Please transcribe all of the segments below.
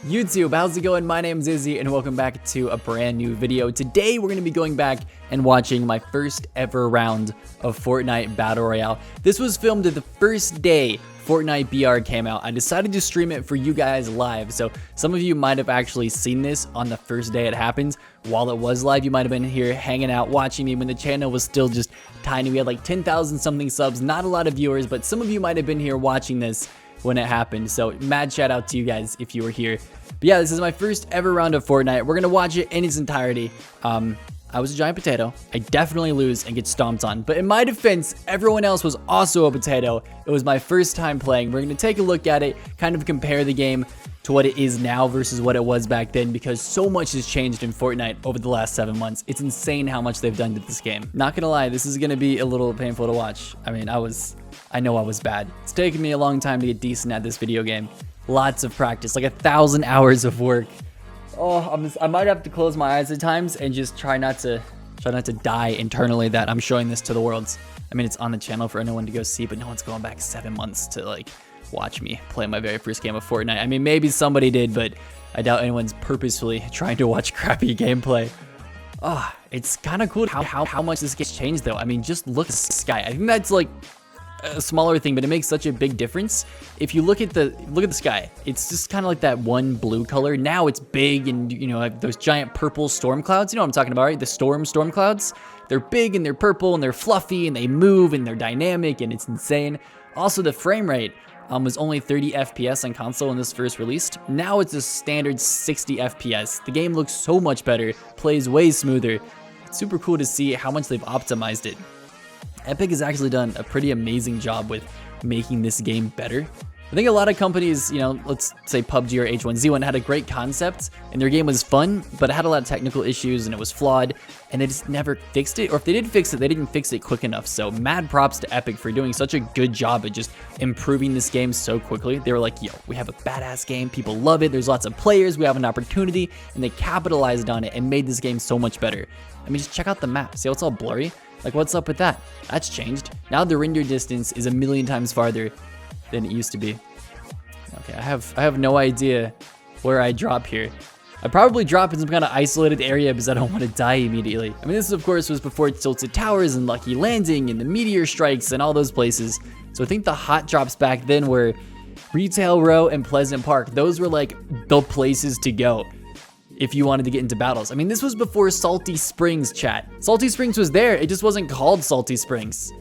YouTube, how's it going? My name's Izzy and welcome back to a brand new video. Today we're going to be going back and watching my first ever round of Fortnite Battle Royale. This was filmed the first day Fortnite BR came out. I decided to stream it for you guys live, so some of you might have actually seen this on the first day it happened. While it was live, you might have been here hanging out watching me when the channel was still just tiny. We had like 10,000 something subs, not a lot of viewers, but some of you might have been here watching this when it happened, so mad shout out to you guys if you were here. But yeah, this is my first ever round of Fortnite. We're gonna watch it in its entirety. I was a giant potato. I definitely lose and get stomped on, but in my defense, everyone else was also a potato. It was my first time playing. We're gonna take a look at it, kind of compare the game to what it is now versus what it was back then, because so much has changed in Fortnite over the last 7 months. It's insane how much they've done to this game. Not gonna lie, this is gonna be a little painful to watch. I mean, I know I was bad. It's taken me a long time to get decent at this video game. Lots of practice, like 1,000 hours of work. Oh, I might have to close my eyes at times and just try not to die internally that I'm showing this to the world. I mean, it's on the channel for anyone to go see, but no one's going back 7 months to like watch me play my very first game of Fortnite. I mean, maybe somebody did, but I doubt anyone's purposefully trying to watch crappy gameplay. Oh, it's kind of cool how much this gets changed though. I mean, just look at the sky. I think that's like a smaller thing, but it makes such a big difference. If you look at the sky, it's just kind of like that one blue color. Now it's big, and you know, like those giant purple storm clouds. You know what I'm talking about, right? The storm clouds. They're big and they're purple and they're fluffy and they move and they're dynamic and it's insane. Also, the frame rate was only 30 FPS on console when this first released. Now it's a standard 60 FPS. The game looks so much better, plays way smoother. It's super cool to see how much they've optimized it. Epic has actually done a pretty amazing job with making this game better. I think a lot of companies, you know, let's say PUBG or H1Z1 had a great concept and their game was fun, but it had a lot of technical issues and it was flawed and they just never fixed it. Or if they did fix it, they didn't fix it quick enough. So mad props to Epic for doing such a good job at just improving this game so quickly. They were like, yo, we have a badass game. People love it. There's lots of players. We have an opportunity, and they capitalized on it and made this game so much better. I mean, just check out the map. See how it's all blurry? Like, what's up with that? That's changed. Now the render distance is 1,000,000 times farther than it used to be. Okay, I have no idea where I drop here. I probably drop in some kind of isolated area because I don't want to die immediately. I mean, this of course was before Tilted Towers and Lucky Landing and the meteor strikes and all those places. So I think the hot drops back then were Retail Row and Pleasant Park. Those were like the places to go if you wanted to get into battles. I mean, this was before Salty Springs, chat. Salty Springs was there, it just wasn't called Salty Springs.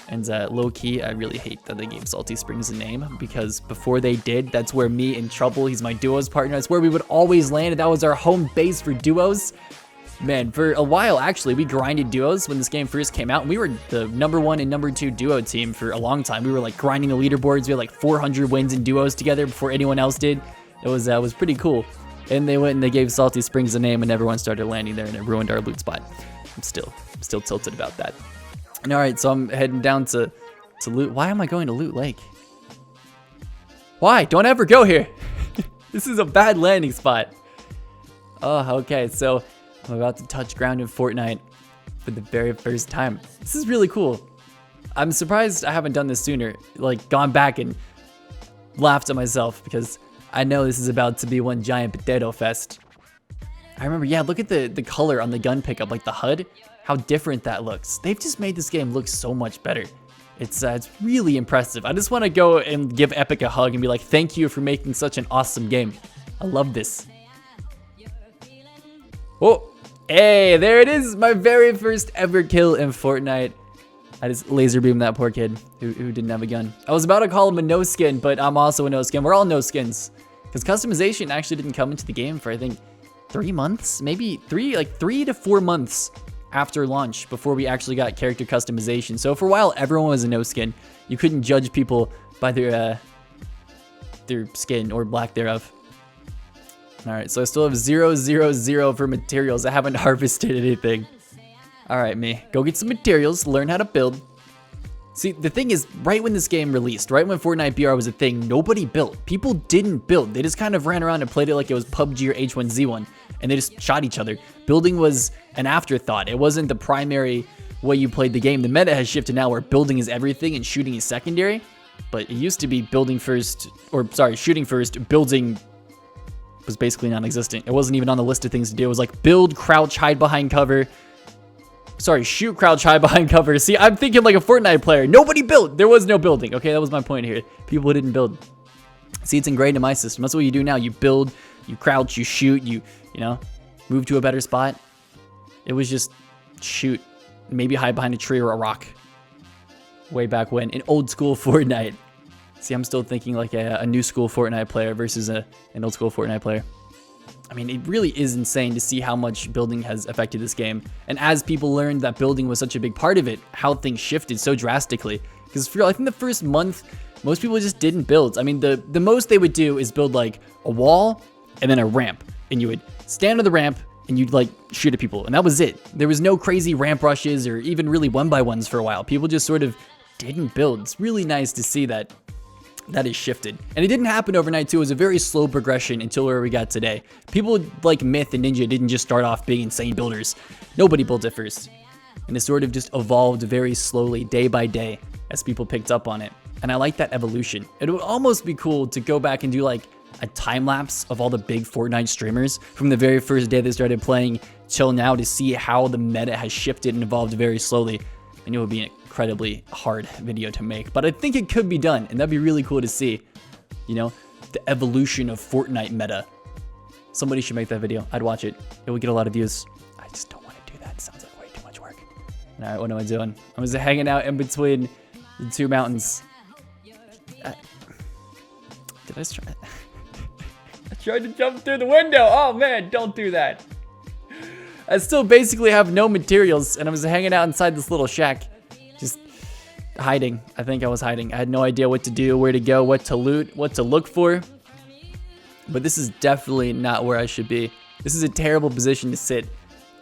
And low-key, I really hate that they gave Salty Springs a name, because before they did, that's where me and Trouble, he's my duos partner, that's where we would always land, and that was our home base for duos. Man, for a while, actually, we grinded duos when this game first came out, and we were the #1 and #2 duo team for a long time. We were like grinding the leaderboards. We had like 400 wins in duos together before anyone else did. It was pretty cool. And they went and they gave Salty Springs a name, and everyone started landing there, and it ruined our loot spot. I'm still tilted about that. And all right, so I'm heading down to Loot. Why am I going to Loot Lake? Why? Don't ever go here. This is a bad landing spot. Oh, okay. So I'm about to touch ground in Fortnite for the very first time. This is really cool. I'm surprised I haven't done this sooner. Like, gone back and laughed at myself, because I know this is about to be one giant potato fest. I remember, yeah, look at the color on the gun pickup, like the HUD, how different that looks. They've just made this game look so much better. It's really impressive. I just want to go and give Epic a hug and be like, thank you for making such an awesome game. I love this. Oh, hey, there it is, my very first ever kill in Fortnite. I just laser beamed that poor kid who didn't have a gun. I was about to call him a no skin, but I'm also a no skin. We're all no skins, because customization actually didn't come into the game for, I think, 3 months, maybe 3 to 4 months after launch before we actually got character customization. So for a while, everyone was a no skin. You couldn't judge people by their skin or lack thereof. All right, so I still have 0 for materials. I haven't harvested anything. All right, me, go get some materials, learn how to build. See, the thing is, right when this game released, right when Fortnite BR was a thing, nobody built. People didn't build. They just kind of ran around and played it like it was PUBG or H1Z1, and they just shot each other. Building was an afterthought. It wasn't the primary way you played the game. The meta has shifted now where building is everything and shooting is secondary, but it used to be shooting first, building was basically non-existent. It wasn't even on the list of things to do. It was like build, crouch, hide behind cover. Sorry, shoot, crouch, hide behind cover. See, I'm thinking like a Fortnite player. Nobody built. There was no building. Okay, that was my point here. People didn't build. See, it's ingrained in my system. That's what you do now. You build, you crouch, you shoot, you know, move to a better spot. It was just shoot, maybe hide behind a tree or a rock. Way back when, in old school Fortnite. See, I'm still thinking like a new school Fortnite player versus an old school Fortnite player. I mean, it really is insane to see how much building has affected this game. And as people learned that building was such a big part of it, how things shifted so drastically. Because I think the first month, most people just didn't build. I mean, the most they would do is build like a wall and then a ramp. And you would stand on the ramp and you'd like shoot at people. And that was it. There was no crazy ramp rushes or even really 1x1s for a while. People just sort of didn't build. It's really nice to see that has shifted. And it didn't happen overnight too. It was a very slow progression until where we got today. People like Myth and Ninja didn't just start off being insane builders. Nobody built it first. And it sort of just evolved very slowly, day by day, as people picked up on it. And I like that evolution. It would almost be cool to go back and do like a time lapse of all the big Fortnite streamers from the very first day they started playing till now to see how the meta has shifted and evolved very slowly. And it would be an incredibly hard video to make, but I think it could be done, and that'd be really cool to see, you know, the evolution of Fortnite meta. Somebody should make that video. I'd watch it. It would get a lot of views. I just don't want to do that. It sounds like way too much work. All right, what am I doing? I'm just hanging out in between the two mountains. Did I try? I tried to jump through the window. Oh man, don't do that. I still basically have no materials, and I was hanging out inside this little shack. Just hiding. I think I was hiding. I had no idea what to do, where to go, what to loot, what to look for. But this is definitely not where I should be. This is a terrible position to sit.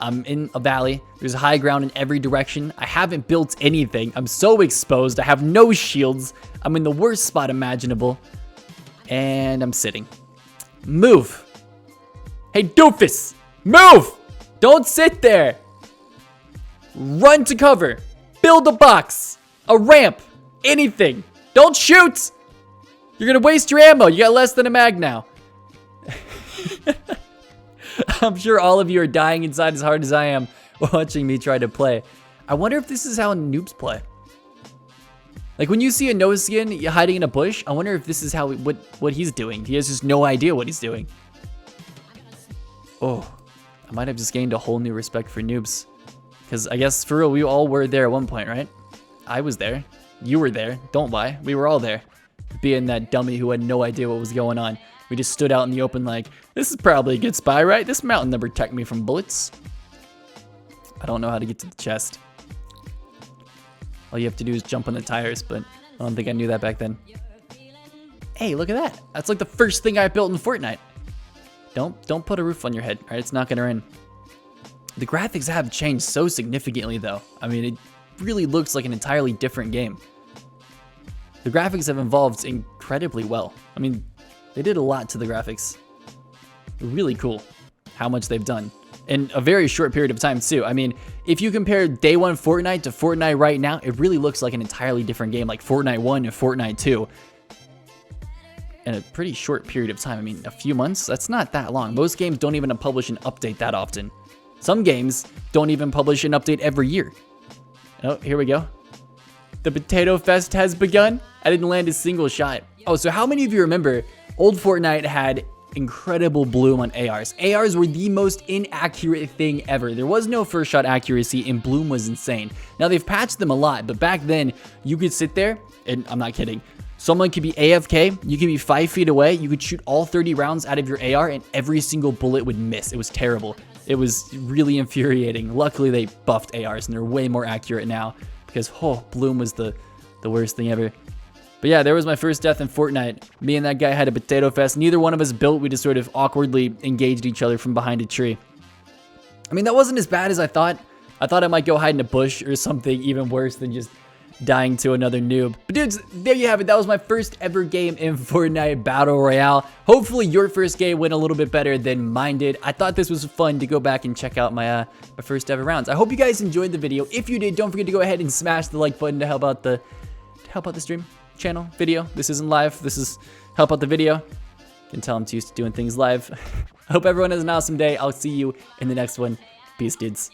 I'm in a valley. There's high ground in every direction. I haven't built anything. I'm so exposed. I have no shields. I'm in the worst spot imaginable. And I'm sitting. Move. Hey, doofus. Move. Don't sit there. Run to cover. Build a box. A ramp. Anything. Don't shoot. You're going to waste your ammo. You got less than a mag now. I'm sure all of you are dying inside as hard as I am watching me try to play. I wonder if this is how noobs play. Like when you see a no skin hiding in a bush, I wonder if this is how what he's doing. He has just no idea what he's doing. Oh. I might have just gained a whole new respect for noobs. Because I guess for real, we all were there at one point, right? I was there. You were there. Don't lie. We were all there. Being that dummy who had no idea what was going on. We just stood out in the open like, this is probably a good spy, right? This mountain never protect me from bullets. I don't know how to get to the chest. All you have to do is jump on the tires, but I don't think I knew that back then. Hey, look at that. That's like the first thing I built in Fortnite. Don't put a roof on your head, right? It's not gonna rain. The graphics have changed so significantly though. I mean, it really looks like an entirely different game. The graphics have evolved incredibly well. I mean, they did a lot to the graphics. Really cool how much they've done in a very short period of time too. I mean, if you compare day one Fortnite to Fortnite right now, it really looks like an entirely different game, like Fortnite 1 and Fortnite 2. In a pretty short period of time. I mean, a few months, that's not that long. Most games don't even publish an update that often. Some games don't even publish an update every year. Oh, here we go. The Potato Fest has begun. I didn't land a single shot. Oh, so how many of you remember old Fortnite had incredible bloom on ARs? ARs were the most inaccurate thing ever. There was no first shot accuracy and bloom was insane. Now they've patched them a lot, but back then you could sit there, and I'm not kidding, someone could be AFK, you could be 5 feet away, you could shoot all 30 rounds out of your AR and every single bullet would miss. It was terrible. It was really infuriating. Luckily they buffed ARs and they're way more accurate now because, oh, bloom was the worst thing ever. But yeah, there was my first death in Fortnite. Me and that guy had a potato fest. Neither one of us built. We just sort of awkwardly engaged each other from behind a tree. I mean, that wasn't as bad as I thought. I thought I might go hide in a bush or something even worse than just dying to another noob. But dudes, there you have it. That was my first ever game in Fortnite Battle Royale. Hopefully your first game went a little bit better than mine did. I thought this was fun to go back and check out my first ever rounds. I hope you guys enjoyed the video. If you did, don't forget to go ahead and smash the like button to help out the stream channel video. This isn't live. This is help out the video. Can tell I'm too used to doing things live. I hope everyone has an awesome day. I'll see you in the next one. Peace, dudes.